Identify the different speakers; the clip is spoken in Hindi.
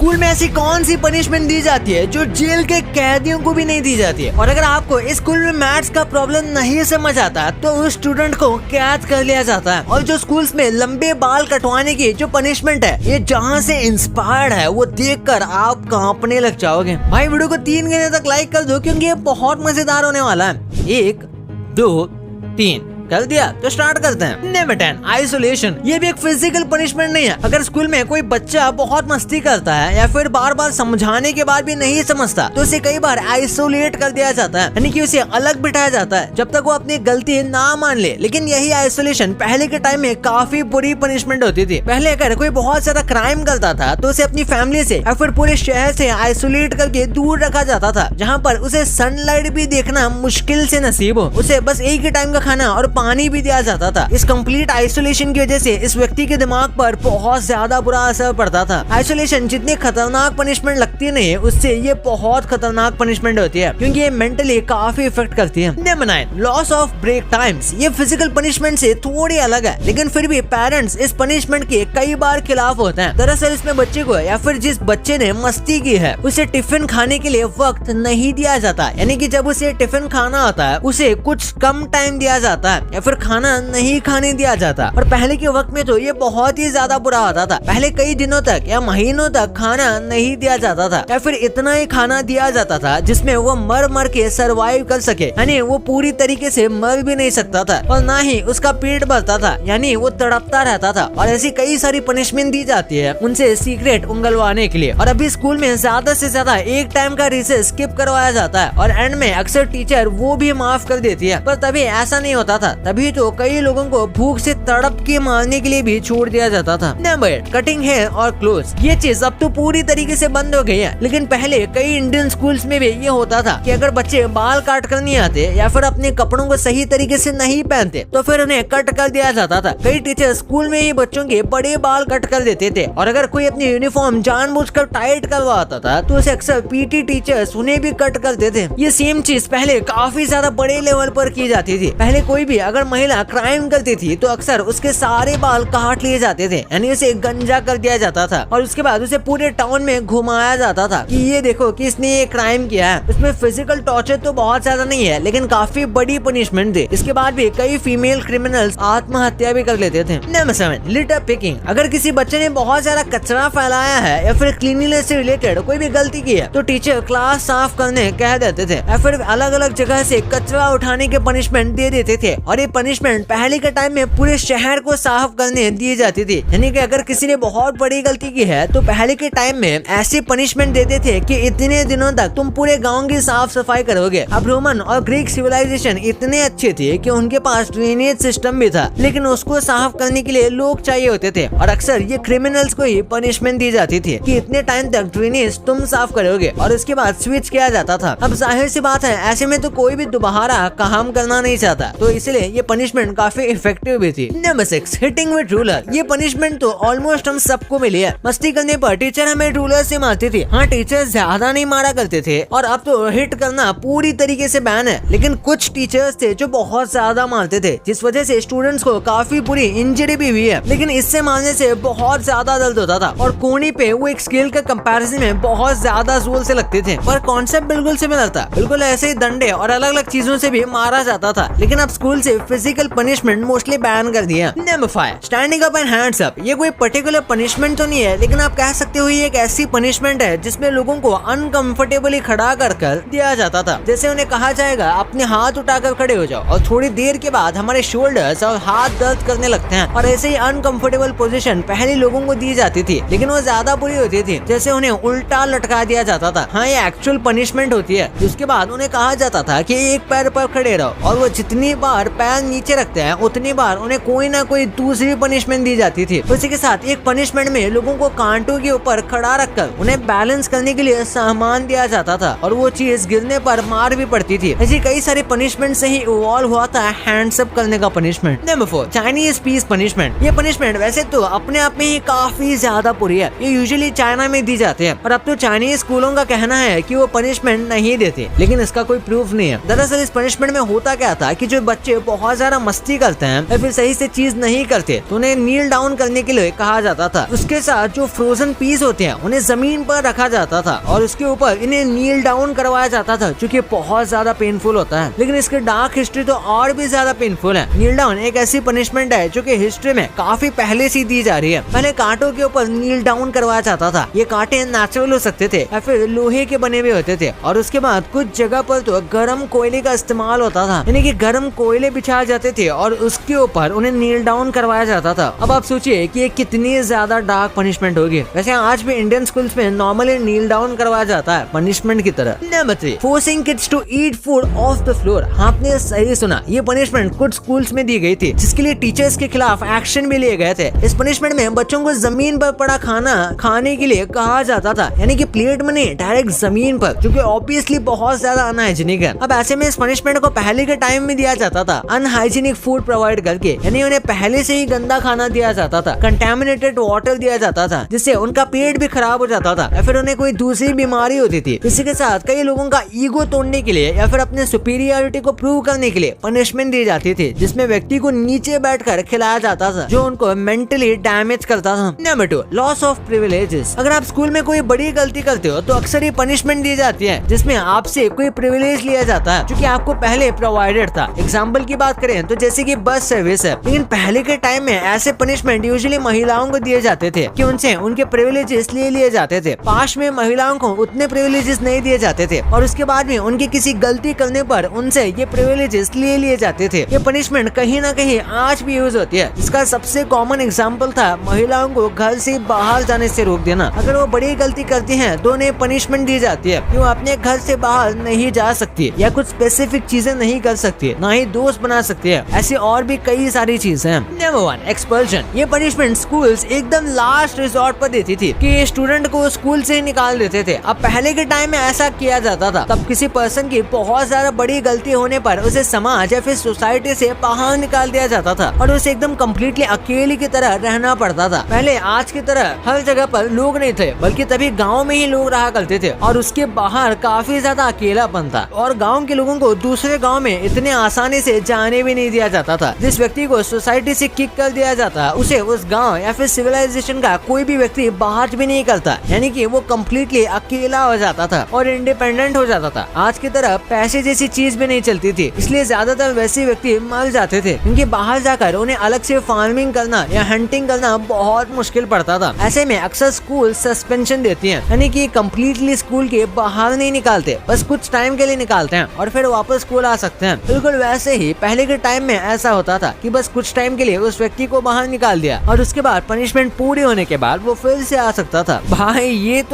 Speaker 1: स्कूल में ऐसी कौन सी पनिशमेंट दी जाती है जो जेल के कैदियों को भी नहीं दी जाती है? और अगर आपको स्कूल में मैथ्स का प्रॉब्लम नहीं समझ आता तो उस स्टूडेंट को कैद कर लिया जाता है। और जो स्कूल्स में लंबे बाल कटवाने की जो पनिशमेंट है, ये जहाँ से इंस्पायर्ड है वो देखकर आप कांपने लग जाओगे। भाई वीडियो को 3 घंटे तक लाइक कर दो क्योंकि ये बहुत मजेदार होने वाला है। 1 2 3 कर दिया तो स्टार्ट करते हैं। Number 10, isolation. ये भी एक फिजिकल पनिशमेंट नहीं है। अगर स्कूल में कोई बच्चा बहुत मस्ती करता है या फिर बार बार समझाने के बाद भी नहीं समझता तो उसे कई बार आइसोलेट कर दिया जाता है, यानी कि उसे अलग बिठाया जाता है जब तक वो अपनी गलती ना मान ले। लेकिन यही आइसोलेशन पहले के टाइम में काफी बुरी पनिशमेंट होती थी। पहले अगर कोई बहुत ज्यादा क्राइम करता था तो उसे अपनी फैमिली से या फिर पूरे शहर से आइसोलेट करके दूर रखा जाता था, जहाँ पर उसे सनलाइट भी देखना मुश्किल से नसीब हो। उसे बस एक ही टाइम का खाना और पानी भी दिया जाता था। इस कंप्लीट आइसोलेशन की वजह से इस व्यक्ति के दिमाग पर बहुत ज्यादा बुरा असर पड़ता था। आइसोलेशन जितनी खतरनाक पनिशमेंट लगती नहीं है, उससे ये बहुत खतरनाक पनिशमेंट होती है क्योंकि ये मेंटली काफी इफेक्ट करती है। Number 9, loss of break times. ये फिजिकल पनिशमेंट से थोड़ी अलग है, लेकिन फिर भी पेरेंट्स इस पनिशमेंट के कई बार खिलाफ होते हैं। दरअसल इसमें बच्चे को या फिर जिस बच्चे ने मस्ती की है उसे टिफिन खाने के लिए वक्त नहीं दिया जाता, यानी कि जब उसे टिफिन खाना होता है उसे कुछ कम टाइम दिया जाता है या फिर खाना नहीं खाने दिया जाता। और पहले के वक्त में तो ये बहुत ही ज्यादा बुरा होता था। पहले कई दिनों तक या महीनों तक खाना नहीं दिया जाता था या फिर इतना ही खाना दिया जाता था जिसमें वो मर मर के सरवाइव कर सके, यानी वो पूरी तरीके से मर भी नहीं सकता था और ना ही उसका पेट भरता था, यानी वो तड़पता रहता था। और ऐसी कई सारी पनिशमेंट दी जाती है उनसे सीक्रेट उंगलवाने के लिए। और अभी स्कूल में ज्यादा से ज्यादा एक टाइम का रिसेस स्किप करवाया जाता है और एंड में अक्सर टीचर वो भी माफ कर देती है। पर तभी ऐसा नहीं होता था, तभी तो कई लोगों को भूख से तड़प के मारने के लिए भी छोड़ दिया जाता था। नंबर 8, कटिंग हेयर और क्लोथ्स। ये चीज अब तो पूरी तरीके से बंद हो गई है, लेकिन पहले कई इंडियन स्कूल्स में भी ये होता था कि अगर बच्चे बाल काट कर नहीं आते या फिर अपने कपड़ों को सही तरीके से नहीं पहनते तो फिर उन्हें कट कर दिया जाता था। कई टीचर स्कूल में ही बच्चों के बड़े बाल कट कर देते थे और अगर कोई अपनी यूनिफॉर्म जानबूझकर टाइट करवाता था तो उसे अक्सर पीटी टीचर्स उन्हें भी कट करते थे। ये सेम चीज पहले काफी ज्यादा बड़े लेवल पर की जाती थी। पहले कोई भी अगर महिला क्राइम करती थी तो अक्सर उसके सारे बाल काट लिए जाते थे, यानी उसे गंजा कर दिया जाता था और उसके बाद उसे पूरे टाउन में घुमाया जाता था कि ये देखो कि इसने ये क्राइम किया है। उसमें फिजिकल टॉर्चर तो बहुत ज्यादा नहीं है, लेकिन काफी बड़ी पनिशमेंट थी। इसके बाद भी कई फीमेल क्रिमिनल्स आत्महत्या भी कर लेते थे। Number 7, litre picking. अगर किसी बच्चे ने बहुत ज्यादा कचरा फैलाया है या फिर क्लीनिनेस से रिलेटेड कोई भी गलती की है तो टीचर क्लास साफ करने कह देते थे या फिर अलग अलग जगह से कचरा उठाने के पनिशमेंट दे देते थे। और ये पनिशमेंट पहले के टाइम में पूरे शहर को साफ करने दी जाती थी, यानी कि अगर किसी ने बहुत बड़ी गलती की है तो पहले के टाइम में ऐसी पनिशमेंट देते थे कि इतने दिनों तक तुम पूरे गांव की साफ सफाई करोगे। अब रोमन और ग्रीक सिविलाइजेशन इतने अच्छे थे कि उनके पास ड्रेनेज सिस्टम भी था, लेकिन उसको साफ करने के लिए लोग चाहिए होते थे और अक्सर ये क्रिमिनल्स को ही पनिशमेंट दी जाती थी कि इतने टाइम तक ड्रेनेज तुम साफ करोगे और उसके बाद स्विच किया जाता था। अब जाहिर सी बात है ऐसे में तो कोई भी दोबारा काम करना नहीं चाहता, तो इसलिए ये पनिशमेंट काफी इफेक्टिव भी थी। Number 6, hitting with ruler. ये पनिशमेंट तो ऑलमोस्ट हम सबको मिली है। मस्ती करने पर टीचर हमें रूलर से मारती थी। हाँ, टीचर ज्यादा नहीं मारा करते थे और अब तो हिट करना पूरी तरीके से बैन है, लेकिन कुछ टीचर्स थे जो बहुत ज्यादा मारते थे जिस वजह से स्टूडेंट्स को काफी बुरी इंजरी भी हुई है। लेकिन इससे मारने से बहुत ज्यादा दर्द होता था और कोहनी पे वो एक स्केल के कंपैरिजन में बहुत ज्यादा जोर से लगते थे। पर कॉन्सेप्ट बिल्कुल सिमिलर था, बिल्कुल ऐसे ही डंडे और अलग अलग चीजों से भी मारा जाता था। लेकिन अब स्कूल से फिजिकल पनिशमेंट मोस्टली बैन कर दिया। Number 5, standing up and hands up. ये कोई पर्टिकुलर पनिशमेंट तो नहीं है, लेकिन आप कह सकते हो ये एक ऐसी पनिशमेंट है जिसमें लोगों को अनकंफर्टेबली खड़ा कर दिया जाता था। जैसे उन्हें कहा जाएगा अपने हाथ उठाकर खड़े हो जाओ और थोड़ी देर के बाद हमारे शोल्डर्स और हाथ दर्द करने लगते हैं। और ऐसे ही अनकंफर्टेबल पोजीशन पहले लोगों को दी जाती थी, लेकिन वो ज्यादा बुरी होती थी। जैसे उन्हें उल्टा लटका दिया जाता था। हाँ, ये एक्चुअल पनिशमेंट होती है। उसके बाद उन्हें कहा जाता था कि एक पैर पर खड़े रहो और वो जितनी बार पैर नीचे रखते हैं उतनी बार उन्हें कोई ना कोई दूसरी पनिशमेंट दी जाती थी। उसी के साथ एक पनिशमेंट में लोगों को कांटों के ऊपर खड़ा रखकर उन्हें बैलेंस करने के लिए सामान दिया जाता था और वो चीज गिरने पर मार भी पड़ती थी। ऐसी कई सारी पनिशमेंट से ही इवॉल्व हुआ था हैंड्स अप करने का punishment. Number 4, Chinese piece punishment. ये पनिशमेंट वैसे तो अपने आप में ही काफी ज्यादा बुरी है। ये यूजुअली चाइना में दी जाते हैं और अब तो चाइनीज स्कूलों का कहना है कि वो पनिशमेंट नहीं देते, लेकिन इसका कोई प्रूफ नहीं है। दरअसल इस पनिशमेंट में होता क्या था कि जो बच्चे बहुत ज्यादा मस्ती करते हैं या फिर सही से चीज नहीं करते तो उन्हें नील डाउन करने के लिए कहा जाता था। उसके साथ जो फ्रोजन पीस होते हैं उन्हें जमीन पर रखा जाता था और उसके ऊपर इन्हें नील डाउन करवाया जाता था, जो कि बहुत ज्यादा पेनफुल होता है। लेकिन इसकी डार्क हिस्ट्री तो और भी ज्यादा पेनफुल है। नील डाउन एक ऐसी पनिशमेंट है जो कि हिस्ट्री में काफी पहले से दी जा रही है। पहले कांटों के ऊपर नील डाउन करवाया जाता था। ये कांटे नेचुरल हो सकते थे या फिर लोहे के बने हुए होते थे और उसके बाद कुछ जगह पर तो गर्म कोयले का इस्तेमाल होता था, यानी कि गर्म कोयले बिछाए जाते थे और उसके ऊपर उन्हें नील डाउन करवाया जाता था। अब आप सोचिए कि ये कितनी ज्यादा डार्क पनिशमेंट होगी। वैसे आज भी इंडियन स्कूल्स में नॉर्मली नील डाउन करवाया जाता है पनिशमेंट की तरह। Number 3, forcing kids to eat food off the floor. आपने सही सुना, ये पनिशमेंट कुछ स्कूल्स में दी गई थी जिसके लिए टीचर्स के खिलाफ एक्शन भी लिए गए थे। इस पनिशमेंट में बच्चों को जमीन पर पड़ा खाना खाने के लिए कहा जाता था, यानी कि प्लेट में नहीं, डायरेक्ट जमीन पर, जो कि ऑब्वियसली बहुत ज्यादा अनहाइजीनिक है। अब ऐसे में इस पनिशमेंट को पहले के टाइम में दिया जाता था अनहाइजीनिक फूड प्रोवाइड करके, यानी उन्हें पहले से ही गंदा खाना दिया जाता था, कंटेमिनेटेड वाटर दिया जाता था जिससे उनका पेट भी खराब हो जाता था या फिर उन्हें कोई दूसरी बीमारी होती थी। इसी के साथ कई लोगों का ईगो तोड़ने के लिए या फिर अपने सुपीरियरिटी को प्रूव करने के लिए पनिशमेंट दी जाती थी, जिसमें व्यक्ति को नीचे बैठकर खिलाया जाता था जो उनको मेंटली डैमेज करता था। Number 2, loss of privileges. अगर आप स्कूल में कोई बड़ी गलती करते हो तो अक्सर ये पनिशमेंट दी जाती है जिसमें आपसे कोई प्रिविलेज लिया जाता है जो कि आपको पहले प्रोवाइडेड था। एग्जाम्पल की बात करें तो जैसे कि बस सर्विस है, लेकिन पहले के टाइम में ऐसे पनिशमेंट यूजुअली महिलाओं को दिए जाते थे कि उनसे उनके प्रिविलेजेस ले लिए जाते थे। पास में महिलाओं को उतने प्रिविलेजेस नहीं दिए जाते थे और उसके बाद में उनकी किसी गलती करने पर उनसे ये प्रिविलेजेस ले लिए जाते थे। ये पनिशमेंट कहीं ना कहीं आज भी यूज होती है। इसका सबसे कॉमन एग्जाम्पल था महिलाओं को घर से बाहर जाने से रोक देना। अगर वो बड़ी गलती करती हैं तो उन्हें पनिशमेंट दी जाती है कि वो अपने घर से बाहर नहीं जा सकती या कुछ स्पेसिफिक चीजें नहीं कर सकती, ना ही दोस्त बना सकती है। ऐसी और भी कई सारी चीजें हैं। Number 1, expulsion. ये पनिशमेंट स्कूल्स एकदम लास्ट रिजॉर्ट पर देती थी कि स्टूडेंट को स्कूल से निकाल देते थे। अब पहले के टाइम में ऐसा किया जाता था तब किसी पर्सन की बहुत ज्यादा बड़ी गलती होने पर उसे समाज या फिर सोसाइटी से बाहर निकाल दिया जाता था और उसे एकदम कम्प्लीटली अकेले की तरह रहना पड़ता था। पहले आज की तरह हर जगह पर लोग नहीं थे, बल्कि तभी गाँव में ही लोग रहा करते थे और उसके बाहर काफी ज्यादा अकेलापन था और गाँव के लोगों को दूसरे गाँव में इतने आसानी से जाने भी नहीं दिया जाता था। जिस व्यक्ति को सोसाइटी से किक कर दिया जाता उसे उस गाँव या फिर सिविलाइजेशन का कोई भी व्यक्ति बाहर भी नहीं करता, यानी कि वो कम्प्लीटली अकेला हो जाता था और इंडिपेंडेंट हो जाता था। आज की तरह पैसे जैसी चीज भी नहीं चलती थी, इसलिए ज्यादातर वैसे व्यक्ति मर जाते थे क्योंकि बाहर जाकर उन्हें अलग से फार्मिंग करना या हंटिंग करना बहुत मुश्किल पड़ता था। ऐसे में अक्सर स्कूल सस्पेंशन देती हैं, यानी कि कम्प्लीटली स्कूल के बाहर नहीं निकालते, बस कुछ टाइम के लिए निकालते हैं और फिर वापस स्कूल आ सकते हैं। बिल्कुल वैसे ही पहले के टाइम में ऐसा होता था कि बस कुछ टाइम के लिए उस व्यक्ति को बाहर निकाल दिया और उसके बाद पनिशमेंट पूरी होने के बाद वो फिर से आ सकता था। भाई ये